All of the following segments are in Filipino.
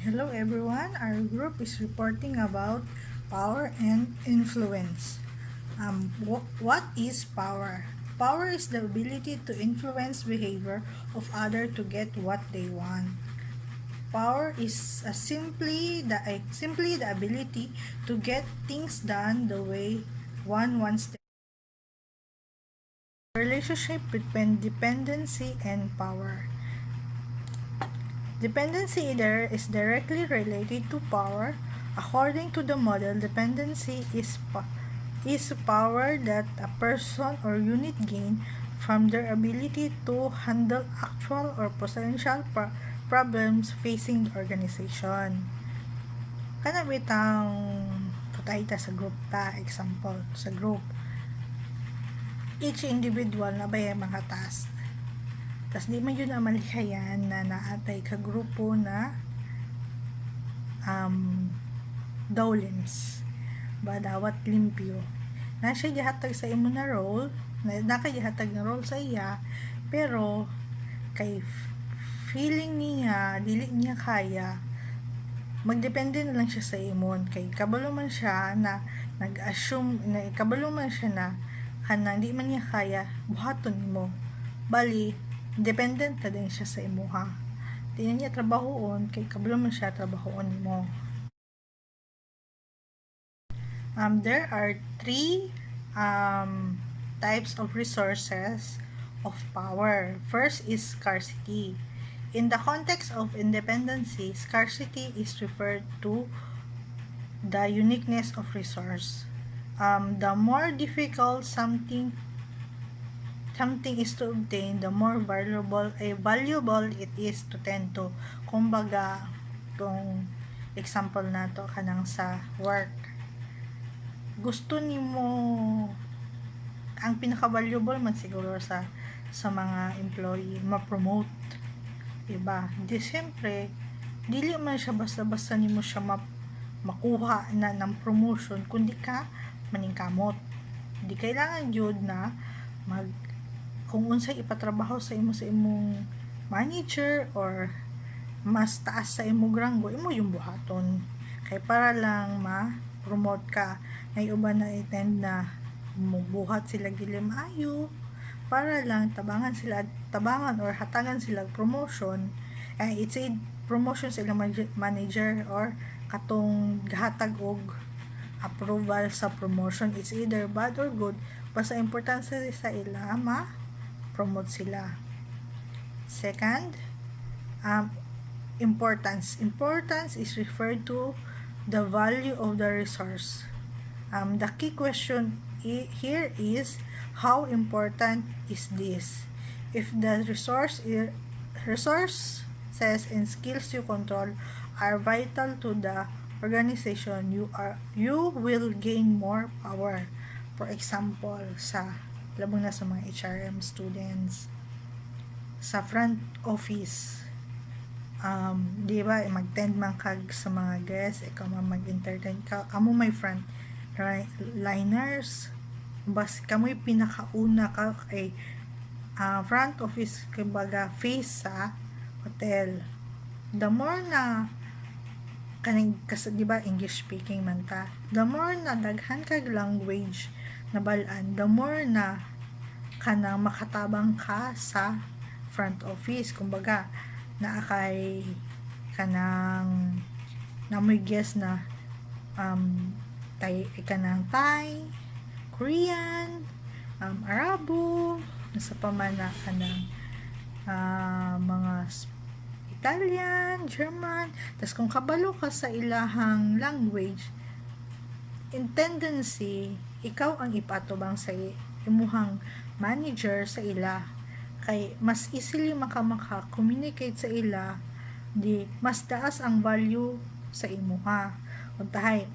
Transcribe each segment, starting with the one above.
Hello everyone, our group is reporting about power and influence. What is power? Power is the ability to influence behavior of others to get what they want. Power is simply the ability to get things done the way one wants them. Relationship between dependency and power. Dependency is directly related to power. According to the model, dependency is power that a person or unit gain from their ability to handle actual or potential problems facing the organization. Kana bitang tutay ta sa group ta, example, sa group. Each individual na ba yung mga task. Tas di man yun ang malikayan na naatay ka grupo na dowlims ba dawat limpyo na siya gihatag sa imo na role na kay gihatag na role sa iya, pero kay feeling niya dili niya kaya, magdepende na lang siya sa imon kay kabalo man siya na nag-assume na kabalo man siya na kanang di man niya kaya buhaton mo, bali dependent ta din siya sa imo ha. Di na niya trabahoon kay kabalo man siya trabahoon mo. There are three types of resources of power. First is scarcity. In the context of independency, scarcity is referred to the uniqueness of resource. The more difficult something is to obtain, the more valuable it is to tend to. Kumbaga, kung example nato kanang sa work, gusto nimo ang pinaka-valuable man siguro sa mga employee ma-promote, diba? Di siyempre dili man siya basta-basta nimo siya makuha na ng promotion kundi ka maningkamot. Di kailangan jud na kung unsay ipatrabaho sa imong manager or mas taas sa imong ranggo, imo yung buhaton kay para lang ma-promote ka. May uban na attend na mubuhat sila gili maayo para lang tabangan or hatagan sila promotion. It's a promotion sa ilang manager or katong gahatag og approval sa promotion. It's either bad or good, basta importante sa ila ma-promote sila. Second, importance is referred to the value of the resource. The key question here is, how important is this? If the resources and skills you control are vital to the organization, you will gain more power. For example, labang na sa mga HRM students, sa front office, di ba, mag-tend man kag sa mga guests, ikaw mag-entertain ka, amo may front liners, bas kamoy pinakauna ka kay front office, kumbaga face sa hotel. The more na kaning di ba English speaking man ta, the more na daghan kag language na balaan, the more na kanang makatabang ka sa front office. Kumbaga naa kay kanang namoy guest na kanang Thai, Korean, Arabo, nasa pamana kanang mga Italian, German. Tas kung kabalo ka sa ilahang language, in tendency ikaw ang ipatubang sa imuhang manager sa ila, kay mas easily maka-communicate sa ila, di mas taas ang value sa imuha. Untahay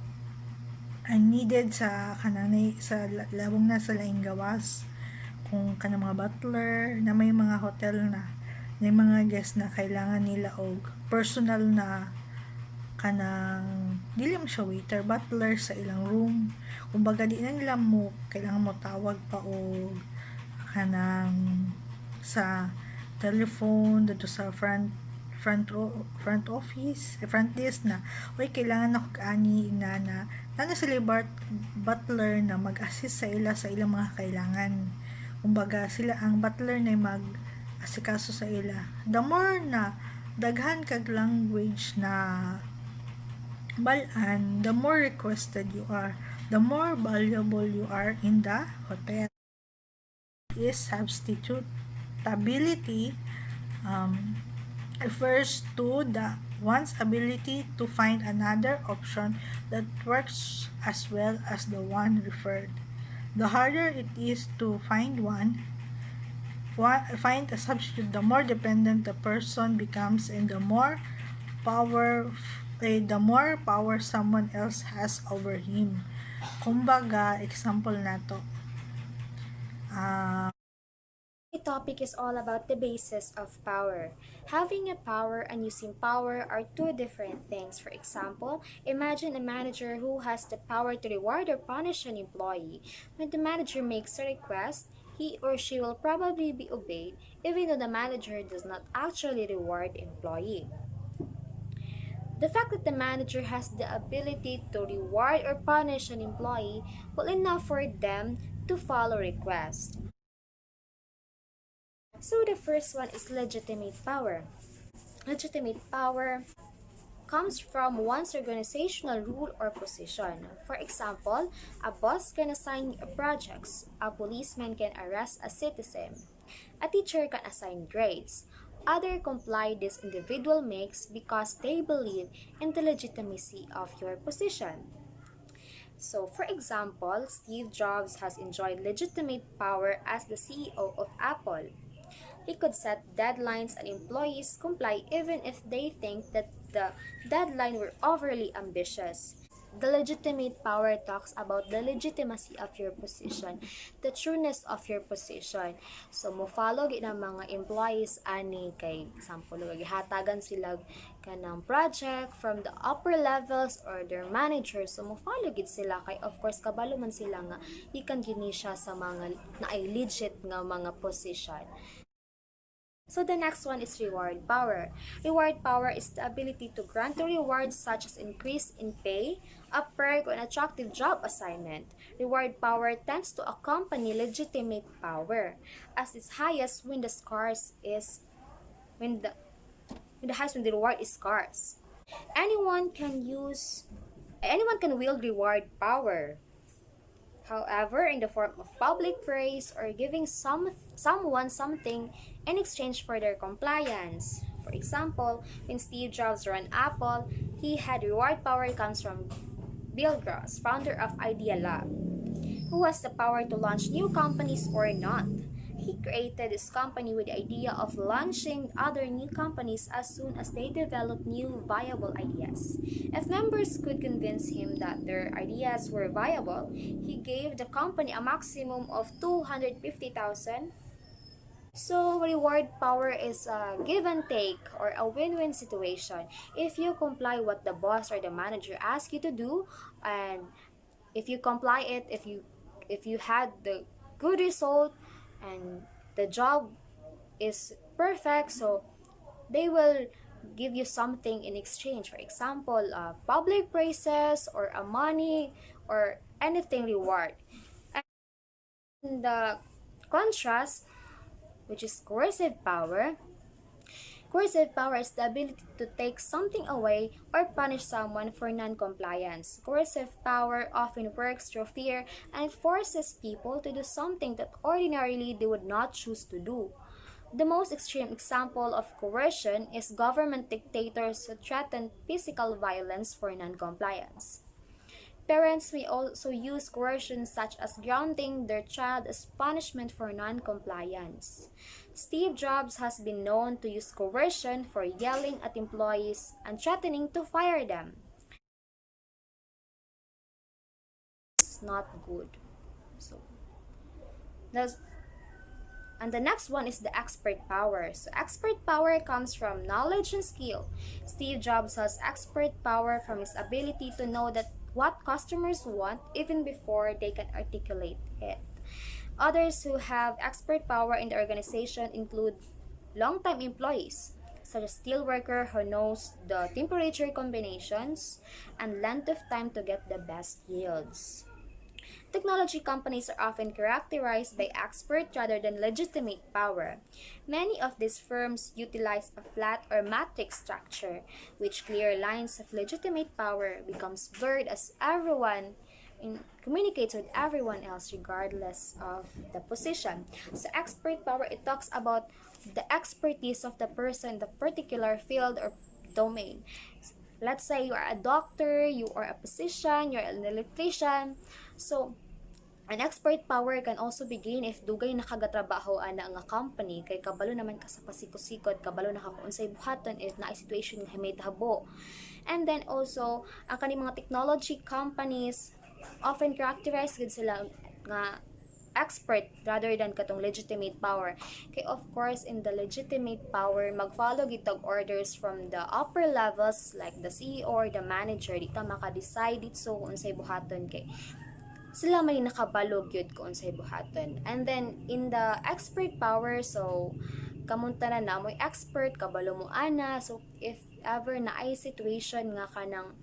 ang needed sa kanang sa labong na sa laing gawas, kung kanang mga butler na may mga hotel na may mga guest na kailangan nila og personal na kanang dili mo siya waiter, butler sa ilang room. Kumbaga di na nila mo kailangan mo tawag pa og kanang sa telephone dito sa front front office, front desk na, oy kailangan ako kaani na sila butler na mag-assist sa ilang mga kailangan. Kumbaga, sila ang butler na mag-asikaso sa ila. The more na daghan kag language na balaan, the more requested you are, the more valuable you are in the hotel. Is substitutability refers to the one's ability to find another option that works as well as the one referred. The harder it is to find find a substitute, the more dependent the person becomes and the more power someone else has over him. Kumbaga, example nato. The topic is all about the basis of power. Having a power and using power are two different things. For example, imagine a manager who has the power to reward or punish an employee. When the manager makes a request, he or she will probably be obeyed even though the manager does not actually reward the employee. The fact that the manager has the ability to reward or punish an employee will enough for them to follow requests. So the first one is legitimate power. Legitimate power comes from one's organizational role or position. For example, a boss can assign projects, a policeman can arrest a citizen, a teacher can assign grades. Other comply this individual makes because they believe in the legitimacy of your position. So, for example, Steve Jobs has enjoyed legitimate power as the CEO of Apple. He could set deadlines and employees comply even if they think that the deadline were overly ambitious. The legitimate power talks about the legitimacy of your position, the trueness of your position. So, mo-follow gid ang mga employees ani kay example, gihatagan sila kanang project from the upper levels or their managers. So, mo-follow gid sila kay of course kabalo man sila nga ikan gini siya sa mga naay legit nga mga position. So the next one is reward power. Reward power is the ability to grant a reward such as increase in pay, a perk, or an attractive job assignment. Reward power tends to accompany legitimate power, as its highest when the reward is scarce. Anyone can wield reward power. However, in the form of public praise or giving someone something in exchange for their compliance. For example, when Steve Jobs ran Apple, he had reward power comes from Bill Gross, founder of Idea Lab, who has the power to launch new companies or not. He created this company with the idea of launching other new companies as soon as they developed new viable ideas. If members could convince him that their ideas were viable, he gave the company a maximum of $250,000. So, reward power is a give and take or a win-win situation. If you comply what the boss or the manager asks you to do, and if you comply it, if you had the good result and the job is perfect, so they will give you something in exchange. For example, public praises or a money or anything reward. And the contrast, which is coercive power. Coercive power is the ability to take something away or punish someone for non-compliance. Coercive power often works through fear and forces people to do something that ordinarily they would not choose to do. The most extreme example of coercion is government dictators who threaten physical violence for non-compliance. Parents may also use coercion such as grounding their child as punishment for non-compliance. Steve Jobs has been known to use coercion for yelling at employees and threatening to fire them. It's not good. And the next one is the expert power. So expert power comes from knowledge and skill. Steve Jobs has expert power from his ability to know that what customers want even before they can articulate it. Others who have expert power in the organization include long-time employees, such as steel worker who knows the temperature combinations and length of time to get the best yields. Technology companies are often characterized by expert rather than legitimate power. Many of these firms utilize a flat or matrix structure, which clear lines of legitimate power becomes blurred as everyone communicates with everyone else regardless of the position. So expert power, it talks about the expertise of the person in the particular field or domain. Let's say you are a doctor, you are a physician, you're an electrician. So, an expert power can also begin if dugay nakagatrabaho ana nga company kay kabalo naman ka sa pasikot-sikot, kabalo na ka unsay buhaton if na situation nga may tahabo. And then also, ang kaning mga technology companies often characterized gid sila nga expert rather than katong legitimate power. Kay of course, in the legitimate power, mag-follow gitag orders from the upper levels like the CEO or the manager. Di ta maka-decide so kung unsay buhaton kay sila may nakabalog yun kung unsay buhaton. And then, in the expert power, so kamunta na mo'y expert, kabalo mo ana. So, if ever na ay situation nga kanang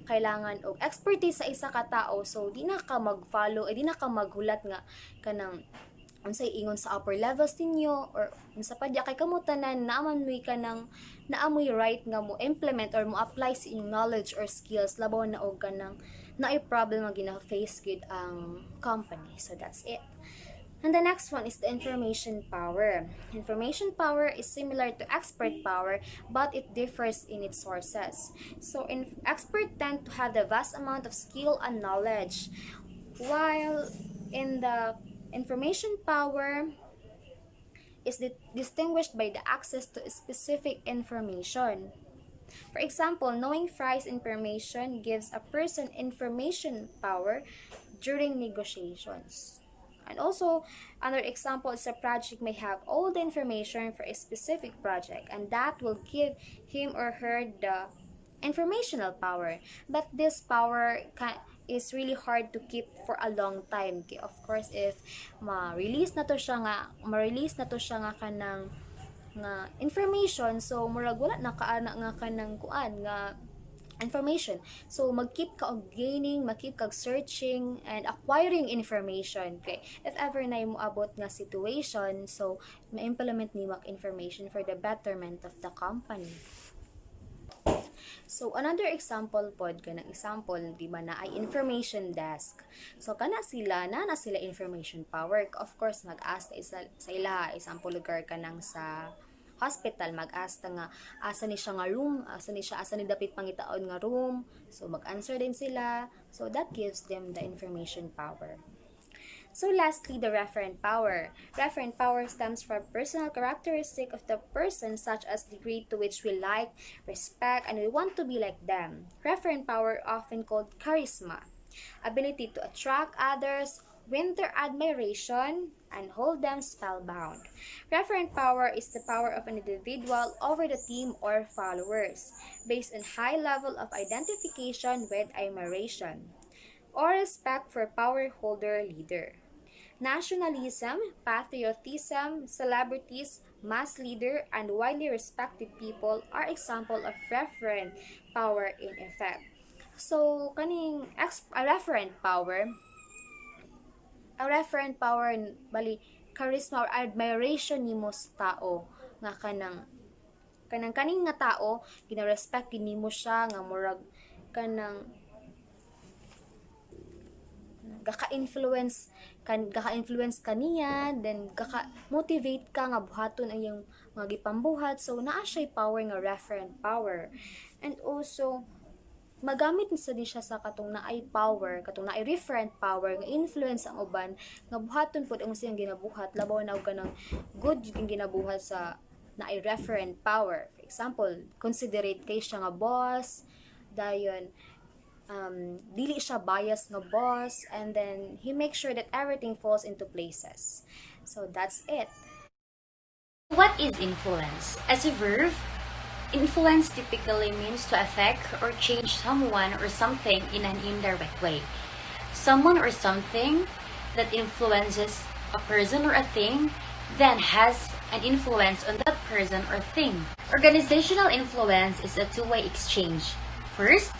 kailangan og expertise sa isa ka tao, so di na ka mag-follow, di na ka maghulat nga kanang unsay ingon sa upper levels ninyo or unsa pa kay kamutanan naaman mo kanang naamoy right nga mo implement or mo apply sa inyong knowledge or skills labaw na og kanang naay problem nga gina-face gid ang company. So that's it. And the next one is the information power. Information power is similar to expert power, but it differs in its sources. So, expert tend to have the vast amount of skill and knowledge, while in the information power is distinguished by the access to specific information. For example, knowing price information gives a person information power during negotiations. And also, another example is a project may have all the information for a specific project, and that will give him or her the informational power. But this power is really hard to keep for a long time. Okay, of course, if ma-release na to siya nga kanang nga information, so murag wala na kaana nga kanang kuan nga information. So, mag-keep ka og gaining, mag-keep ka searching and acquiring information. Okay? If ever na mo abot nga situation, so, ma-implement ni mag information for the betterment of the company. So, another example pod, kanang example, di ba na ay information desk. So, na sila information power. Of course, mag-ask sa ila, example lugar kanang sa hospital, mag-asta nga asa ni siya nga room, asa ni dapit pangitaon nga room. So mag-answer din sila. So that gives them the information power. So lastly, the referent power. Referent power stems from personal characteristic of the person, such as degree to which we like, respect, and we want to be like them. Referent power, often called charisma, ability to attract others, win their admiration, and hold them spellbound. Referent power is the power of an individual over the team or followers, based on high level of identification with admiration or respect for power holder leader. Nationalism, patriotism, celebrities, mass leader, and widely respected people are example of referent power in effect. So, kaning referent power, ang referent power bali charisma or admiration nimo sa tao nga kanang kaning nga tao gina-respect nimo siya nga murag kanang gaka-influence kaniya, then gaka-motivate ka nga buhaton ang iyang mga gipambuhat. So naa siya power nga referent power. And also magamit sa di siya sa katong naay power, katong naay referent power nga influence ang uban nga buhaton pud ang siyang ginabuhat labaw na og kanang good yung ginabuhat sa naay referent power. For example, considerate kay siya nga boss, dayon dili siya bias nga boss, and then he makes sure that everything falls into places. So that's it. What is influence? As a verb, influence typically means to affect or change someone or something in an indirect way. Someone or something that influences a person or a thing then has and influence on that person or thing. Organizational influence is a two-way exchange. First,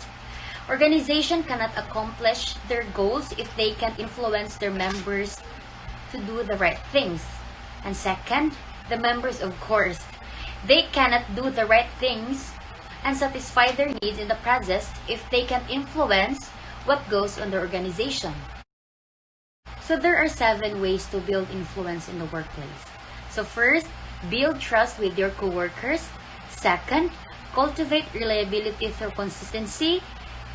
organization cannot accomplish their goals if they can influence their members to do the right things. And second, the members, of course, they cannot do the right things and satisfy their needs in the process if they can influence what goes on the organization. So there are 7 ways to build influence in the workplace. So first, build trust with your coworkers. Second, cultivate reliability through consistency.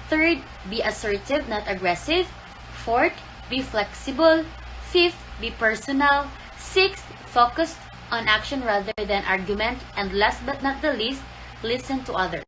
Third, be assertive, not aggressive. Fourth, be flexible. Fifth, be personal. Sixth, focus on action rather than argument. And last but not the least, listen to others.